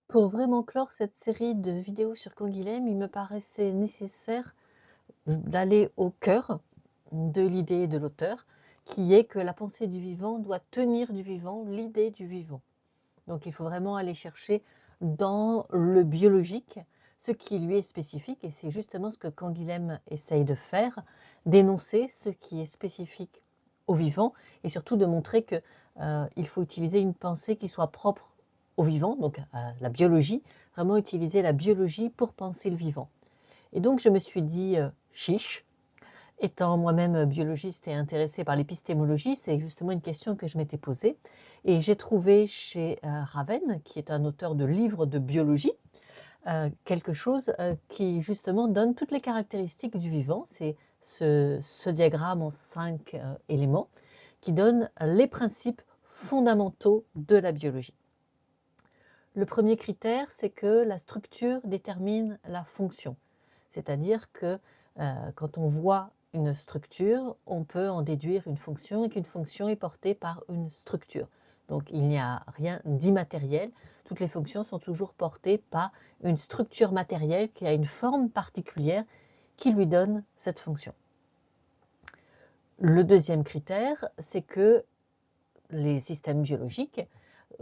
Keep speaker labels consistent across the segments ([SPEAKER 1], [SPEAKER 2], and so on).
[SPEAKER 1] Pour vraiment clore cette série de vidéos sur Canguilhem, il me paraissait nécessaire d'aller au cœur de l'idée de l'auteur, qui est que la pensée du vivant doit tenir du vivant l'idée du vivant. Donc il faut vraiment aller chercher dans le biologique ce qui lui est spécifique, et c'est justement ce que Canguilhem essaye de faire, d'énoncer ce qui est spécifique au vivant, et surtout de montrer que il faut utiliser une pensée qui soit propre au vivant, donc à la biologie, vraiment utiliser la biologie pour penser le vivant. Et donc je me suis dit, chiche, étant moi-même biologiste et intéressée par l'épistémologie, c'est justement une question que je m'étais posée. Et j'ai trouvé chez Raven, qui est un auteur de livres de biologie, quelque chose qui justement donne toutes les caractéristiques du vivant. C'est ce diagramme en 5 éléments qui donne les principes fondamentaux de la biologie. Le premier critère, c'est que la structure détermine la fonction. C'est-à-dire que quand on voit une structure, on peut en déduire une fonction, et qu'une fonction est portée par une structure. Donc il n'y a rien d'immatériel. Toutes les fonctions sont toujours portées par une structure matérielle qui a une forme particulière qui lui donne cette fonction. Le deuxième critère, c'est que les systèmes biologiques,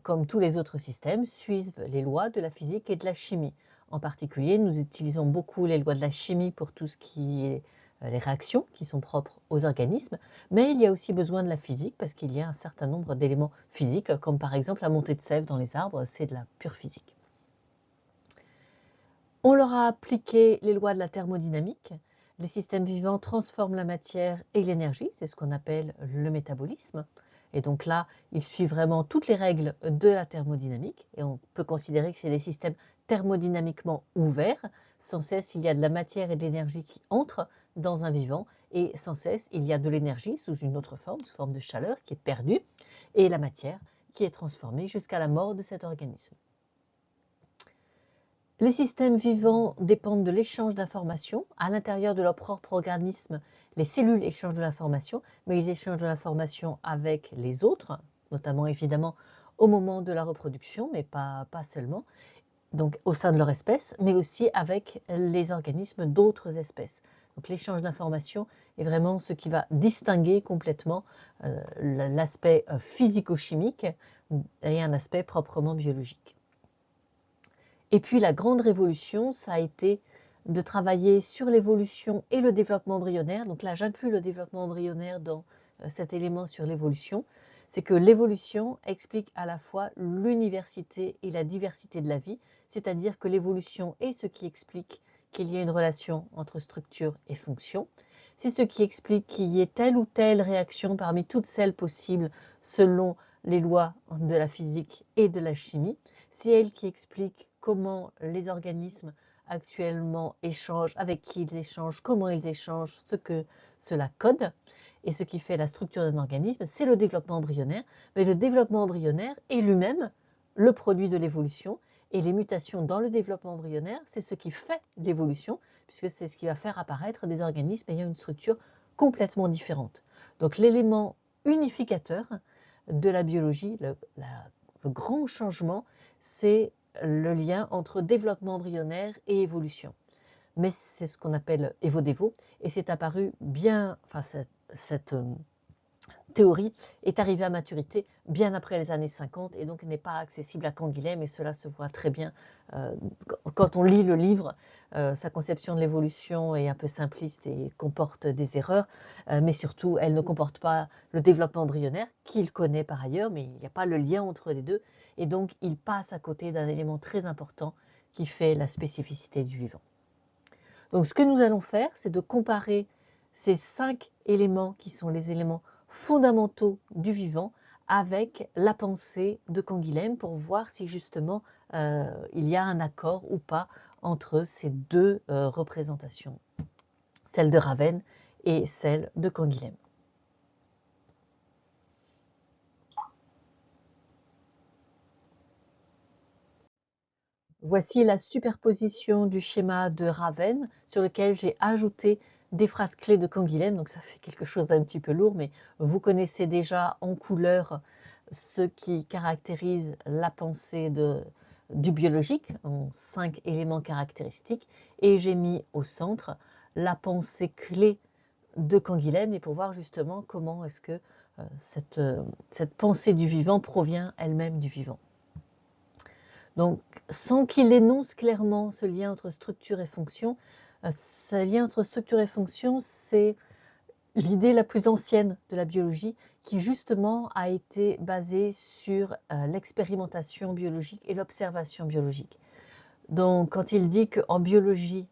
[SPEAKER 1] comme tous les autres systèmes, suivent les lois de la physique et de la chimie. En particulier, nous utilisons beaucoup les lois de la chimie pour tout ce qui est les réactions qui sont propres aux organismes, mais il y a aussi besoin de la physique parce qu'il y a un certain nombre d'éléments physiques, comme par exemple la montée de sève dans les arbres, c'est de la pure physique. On leur a appliqué les lois de la thermodynamique. Les systèmes vivants transforment la matière et l'énergie, c'est ce qu'on appelle le métabolisme. Et donc là, ils suivent vraiment toutes les règles de la thermodynamique, et on peut considérer que c'est des systèmes thermodynamiquement ouverts. Sans cesse, il y a de la matière et de l'énergie qui entrent dans un vivant, et sans cesse, il y a de l'énergie sous une autre forme, sous forme de chaleur, qui est perdue, et la matière qui est transformée jusqu'à la mort de cet organisme. Les systèmes vivants dépendent de l'échange d'informations. À l'intérieur de leur propre organisme, les cellules échangent de l'information, mais ils échangent de l'information avec les autres, notamment évidemment au moment de la reproduction, mais pas seulement, donc au sein de leur espèce, mais aussi avec les organismes d'autres espèces. Donc l'échange d'informations est vraiment ce qui va distinguer complètement l'aspect physico-chimique et un aspect proprement biologique. Et puis la grande révolution, ça a été de travailler sur l'évolution et le développement embryonnaire. Donc là, j'inclus le développement embryonnaire dans cet élément sur l'évolution. C'est que l'évolution explique à la fois l'université et la diversité de la vie, c'est-à-dire que l'évolution est ce qui explique qu'il y ait une relation entre structure et fonction. C'est ce qui explique qu'il y ait telle ou telle réaction parmi toutes celles possibles selon les lois de la physique et de la chimie. C'est elle qui explique comment les organismes actuellement échangent, avec qui ils échangent, comment ils échangent, ce que cela code. Et ce qui fait la structure d'un organisme, c'est le développement embryonnaire. Mais le développement embryonnaire est lui-même le produit de l'évolution. Et les mutations dans le développement embryonnaire, c'est ce qui fait l'évolution, puisque c'est ce qui va faire apparaître des organismes ayant une structure complètement différente. Donc l'élément unificateur de la biologie, le grand changement, c'est le lien entre développement embryonnaire et évolution. Mais c'est ce qu'on appelle évo-dévo, et c'est apparu bien, enfin cette théorie est arrivée à maturité bien après les années 50 et donc n'est pas accessible à Canguilhem, et cela se voit très bien quand on lit le livre. Sa conception de l'évolution est un peu simpliste et comporte des erreurs, mais surtout elle ne comporte pas le développement embryonnaire qu'il connaît par ailleurs, mais il n'y a pas le lien entre les deux, et donc il passe à côté d'un élément très important qui fait la spécificité du vivant. Donc ce que nous allons faire, c'est de comparer ces 5 éléments qui sont les éléments fondamentaux du vivant avec la pensée de Canguilhem pour voir si justement il y a un accord ou pas entre ces deux représentations, celle de Raven et celle de Canguilhem. Voici la superposition du schéma de Raven sur lequel j'ai ajouté des phrases clés de Canguilhem, donc ça fait quelque chose d'un petit peu lourd, mais vous connaissez déjà en couleur ce qui caractérise la pensée de du biologique, en 5 éléments caractéristiques, et j'ai mis au centre la pensée clé de Canguilhem, et pour voir justement comment est-ce que cette pensée du vivant provient elle-même du vivant. Donc, sans qu'il énonce clairement ce lien entre structure et fonction, ce lien entre structure et fonction, c'est l'idée la plus ancienne de la biologie qui justement a été basée sur l'expérimentation biologique et l'observation biologique. Donc quand il dit qu'en biologie,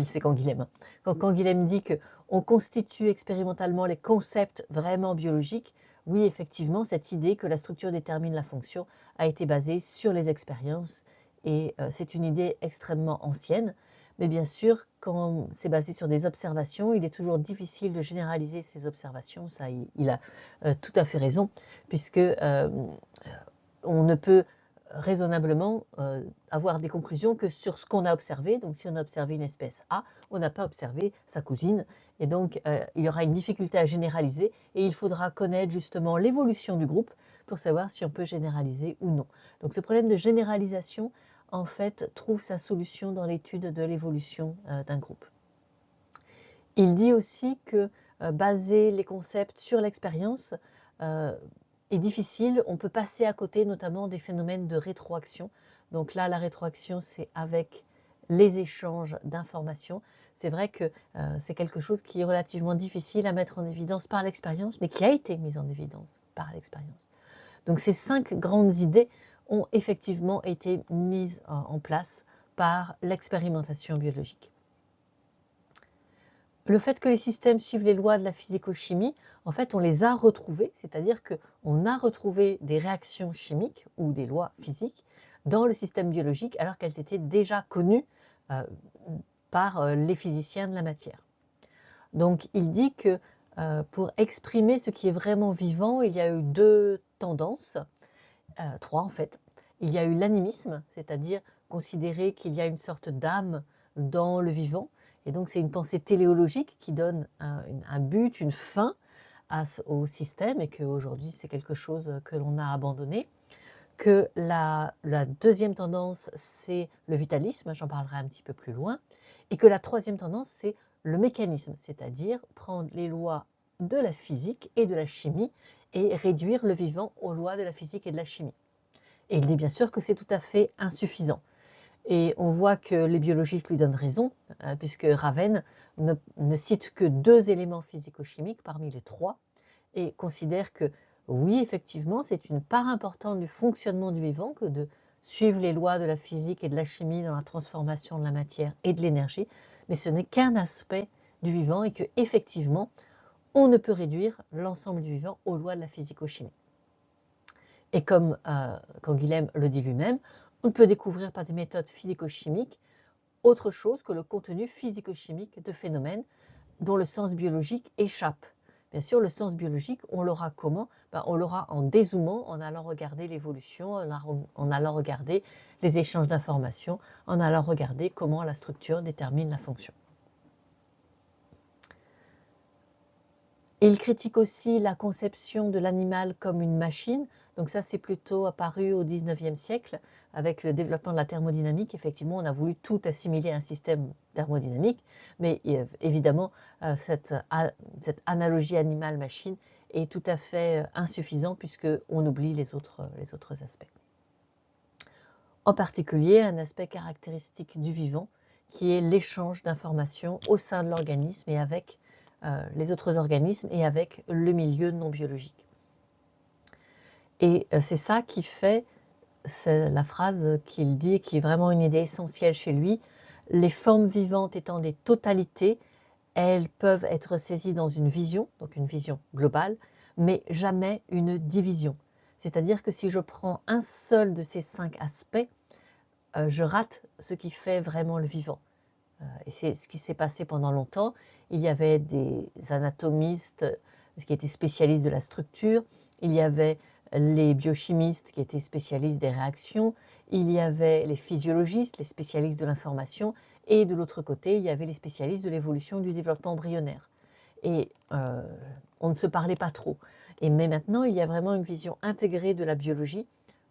[SPEAKER 1] c'est Canguilhem, quand Canguilhem dit qu'on constitue expérimentalement les concepts vraiment biologiques, oui effectivement cette idée que la structure détermine la fonction a été basée sur les expériences et c'est une idée extrêmement ancienne. Mais bien sûr, quand c'est basé sur des observations, il est toujours difficile de généraliser ces observations. Ça, il a tout à fait raison, puisque on ne peut raisonnablement avoir des conclusions que sur ce qu'on a observé. Donc si on a observé une espèce A, on n'a pas observé sa cousine. Et donc il y aura une difficulté à généraliser et il faudra connaître justement l'évolution du groupe pour savoir si on peut généraliser ou non. Donc ce problème de généralisation, en fait, trouve sa solution dans l'étude de l'évolution d'un groupe. Il dit aussi que baser les concepts sur l'expérience est difficile. On peut passer à côté notamment des phénomènes de rétroaction. Donc là, la rétroaction, c'est avec les échanges d'informations. C'est vrai que c'est quelque chose qui est relativement difficile à mettre en évidence par l'expérience, mais qui a été mis en évidence par l'expérience. Donc ces 5 grandes idées ont effectivement été mises en place par l'expérimentation biologique. Le fait que les systèmes suivent les lois de la physico-chimie, en fait, on les a retrouvés, c'est-à-dire qu'on a retrouvé des réactions chimiques ou des lois physiques dans le système biologique alors qu'elles étaient déjà connues par les physiciens de la matière. Donc il dit que pour exprimer ce qui est vraiment vivant, il y a eu 2 tendances, 3 en fait. Il y a eu l'animisme, c'est-à-dire considérer qu'il y a une sorte d'âme dans le vivant. Et donc c'est une pensée téléologique qui donne un but, une fin au système et qu'aujourd'hui c'est quelque chose que l'on a abandonné. Que la deuxième tendance c'est le vitalisme, j'en parlerai un petit peu plus loin. Et que la troisième tendance c'est le mécanisme, c'est-à-dire prendre les lois de la physique et de la chimie et réduire le vivant aux lois de la physique et de la chimie. Et il dit bien sûr que c'est tout à fait insuffisant. Et on voit que les biologistes lui donnent raison, puisque Raven ne cite que 2 éléments physico-chimiques parmi les 3, et considère que oui, effectivement, c'est une part importante du fonctionnement du vivant que de suivre les lois de la physique et de la chimie dans la transformation de la matière et de l'énergie, mais ce n'est qu'un aspect du vivant et que effectivement, on ne peut réduire l'ensemble du vivant aux lois de la physico-chimie. Et comme Canguilhem le dit lui-même, on peut découvrir par des méthodes physico-chimiques autre chose que le contenu physico-chimique de phénomènes dont le sens biologique échappe. Bien sûr, le sens biologique, on l'aura comment? On l'aura en dézoomant, en allant regarder l'évolution, en allant regarder les échanges d'informations, en allant regarder comment la structure détermine la fonction. Il critique aussi la conception de l'animal comme une machine. Donc ça, c'est plutôt apparu au XIXe siècle avec le développement de la thermodynamique. Effectivement, on a voulu tout assimiler à un système thermodynamique, mais évidemment, cette analogie animal-machine est tout à fait insuffisante puisqu'on oublie les autres aspects. En particulier, un aspect caractéristique du vivant qui est l'échange d'informations au sein de l'organisme et avec les autres organismes et avec le milieu non biologique. Et c'est ça qui fait, c'est la phrase qu'il dit, qui est vraiment une idée essentielle chez lui, les formes vivantes étant des totalités, elles peuvent être saisies dans une vision, donc une vision globale, mais jamais une division. C'est-à-dire que si je prends un seul de ces 5 aspects, je rate ce qui fait vraiment le vivant. Et c'est ce qui s'est passé pendant longtemps. Il y avait des anatomistes qui étaient spécialistes de la structure, il y avait les biochimistes qui étaient spécialistes des réactions, il y avait les physiologistes, les spécialistes de l'information, et de l'autre côté, il y avait les spécialistes de l'évolution du développement embryonnaire. Et on ne se parlait pas trop. Mais maintenant, il y a vraiment une vision intégrée de la biologie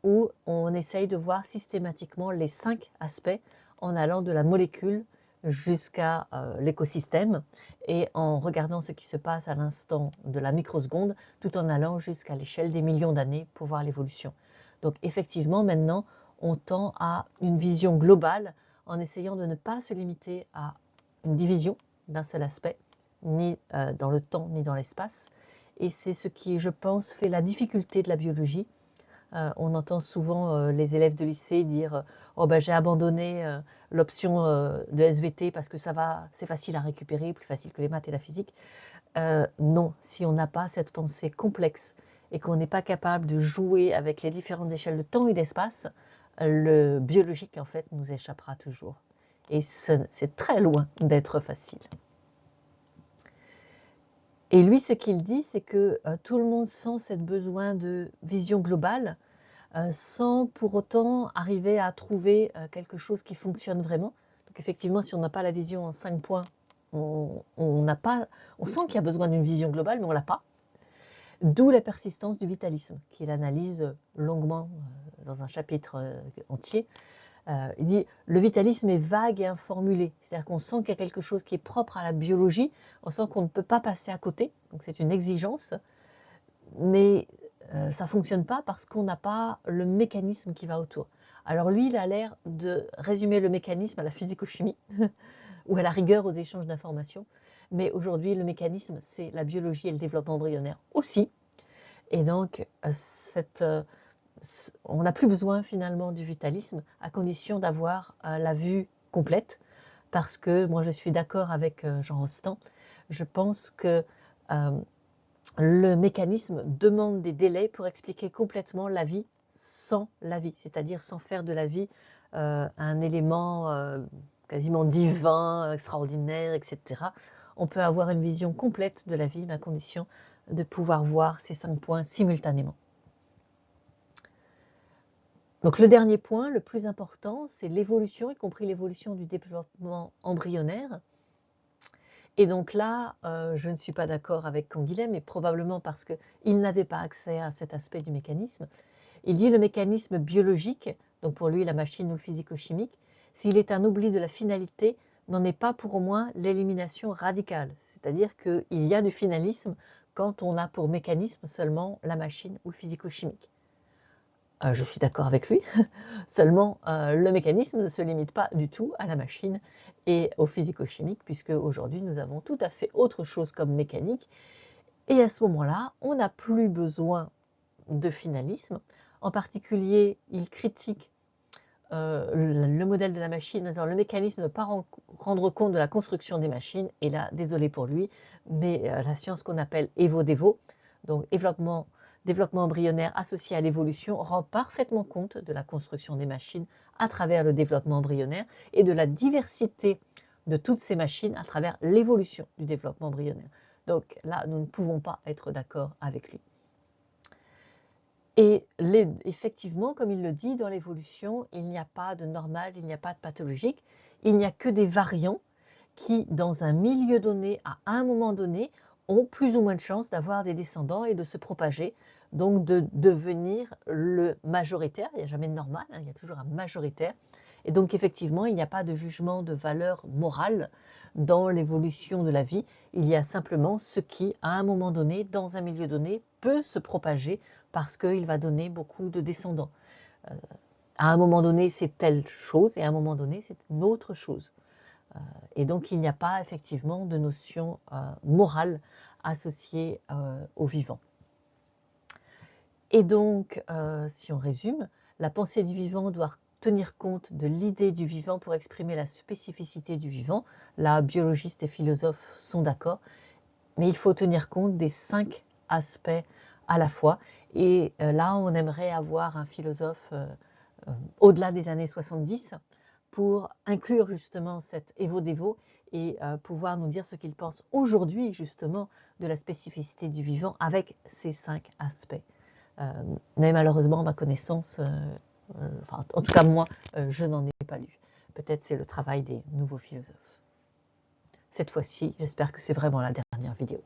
[SPEAKER 1] où on essaye de voir systématiquement les 5 aspects en allant de la molécule jusqu'à l'écosystème et en regardant ce qui se passe à l'instant de la microseconde, tout en allant jusqu'à l'échelle des millions d'années pour voir l'évolution. Donc effectivement, maintenant, on tend à une vision globale en essayant de ne pas se limiter à une division d'un seul aspect, ni dans le temps, ni dans l'espace. Et c'est ce qui, je pense, fait la difficulté de la biologie. On entend souvent les élèves de lycée dire oh ben, j'ai abandonné l'option de SVT parce que ça va, c'est facile à récupérer, plus facile que les maths et la physique. Non, si on n'a pas cette pensée complexe et qu'on n'est pas capable de jouer avec les différentes échelles de temps et d'espace, le biologique en fait nous échappera toujours. Et c'est très loin d'être facile. Et lui, ce qu'il dit, c'est que tout le monde sent ce besoin de vision globale, sans pour autant arriver à trouver quelque chose qui fonctionne vraiment. Donc effectivement, si on n'a pas la vision en 5 points, on sent qu'il y a besoin d'une vision globale, mais on ne l'a pas. D'où la persistance du vitalisme, qu'il analyse longuement dans un chapitre entier. Il dit « Le vitalisme est vague et informulé », c'est-à-dire qu'on sent qu'il y a quelque chose qui est propre à la biologie, on sent qu'on ne peut pas passer à côté, donc c'est une exigence, mais ça ne fonctionne pas parce qu'on n'a pas le mécanisme qui va autour. Alors lui, il a l'air de résumer le mécanisme à la physico-chimie, ou à la rigueur aux échanges d'informations, mais aujourd'hui, le mécanisme, c'est la biologie et le développement embryonnaire aussi, et donc on n'a plus besoin finalement du vitalisme à condition d'avoir la vue complète, parce que moi je suis d'accord avec Jean Rostand, je pense que le mécanisme demande des délais pour expliquer complètement la vie sans la vie, c'est-à-dire sans faire de la vie un élément quasiment divin, extraordinaire, etc. On peut avoir une vision complète de la vie, mais à condition de pouvoir voir ces 5 points simultanément. Donc le dernier point, le plus important, c'est l'évolution, y compris l'évolution du développement embryonnaire. Et donc là, je ne suis pas d'accord avec Canguilhem, mais probablement parce qu'il n'avait pas accès à cet aspect du mécanisme. Il dit le mécanisme biologique, donc pour lui la machine ou le physico-chimique, s'il est un oubli de la finalité, n'en est pas pour au moins l'élimination radicale. C'est-à-dire qu'il y a du finalisme quand on a pour mécanisme seulement la machine ou le physico-chimique. Je suis d'accord avec lui, seulement le mécanisme ne se limite pas du tout à la machine et au physico-chimique, puisque aujourd'hui nous avons tout à fait autre chose comme mécanique, et à ce moment-là, on n'a plus besoin de finalisme. En particulier, il critique le modèle de la machine, en disant le mécanisme ne pas rendre compte de la construction des machines, et là, désolé pour lui, mais la science qu'on appelle Evo-Devo, donc développement embryonnaire associé à l'évolution, rend parfaitement compte de la construction des machines à travers le développement embryonnaire et de la diversité de toutes ces machines à travers l'évolution du développement embryonnaire. Donc là, nous ne pouvons pas être d'accord avec lui. Et effectivement, comme il le dit, dans l'évolution, il n'y a pas de normal, il n'y a pas de pathologique, il n'y a que des variants qui, dans un milieu donné, à un moment donné, ont plus ou moins de chances d'avoir des descendants et de se propager, donc de devenir le majoritaire. Il n'y a jamais de normal, il y a toujours un majoritaire. Et donc effectivement, il n'y a pas de jugement de valeur morale dans l'évolution de la vie. Il y a simplement ce qui, à un moment donné, dans un milieu donné, peut se propager parce qu'il va donner beaucoup de descendants. À un moment donné, c'est telle chose et à un moment donné, c'est une autre chose. Et donc, il n'y a pas effectivement de notion morale associée au vivant. Et donc, si on résume, la pensée du vivant doit tenir compte de l'idée du vivant pour exprimer la spécificité du vivant. Là, biologistes et philosophes sont d'accord, mais il faut tenir compte des 5 aspects à la fois. Et là, on aimerait avoir un philosophe au-delà des années 70 pour inclure justement cet Evo-Devo et pouvoir nous dire ce qu'il pense aujourd'hui justement de la spécificité du vivant avec ces 5 aspects. Mais malheureusement, à ma connaissance, enfin, en tout cas moi, je n'en ai pas lu. Peut-être c'est le travail des nouveaux philosophes. Cette fois-ci, j'espère que c'est vraiment la dernière vidéo.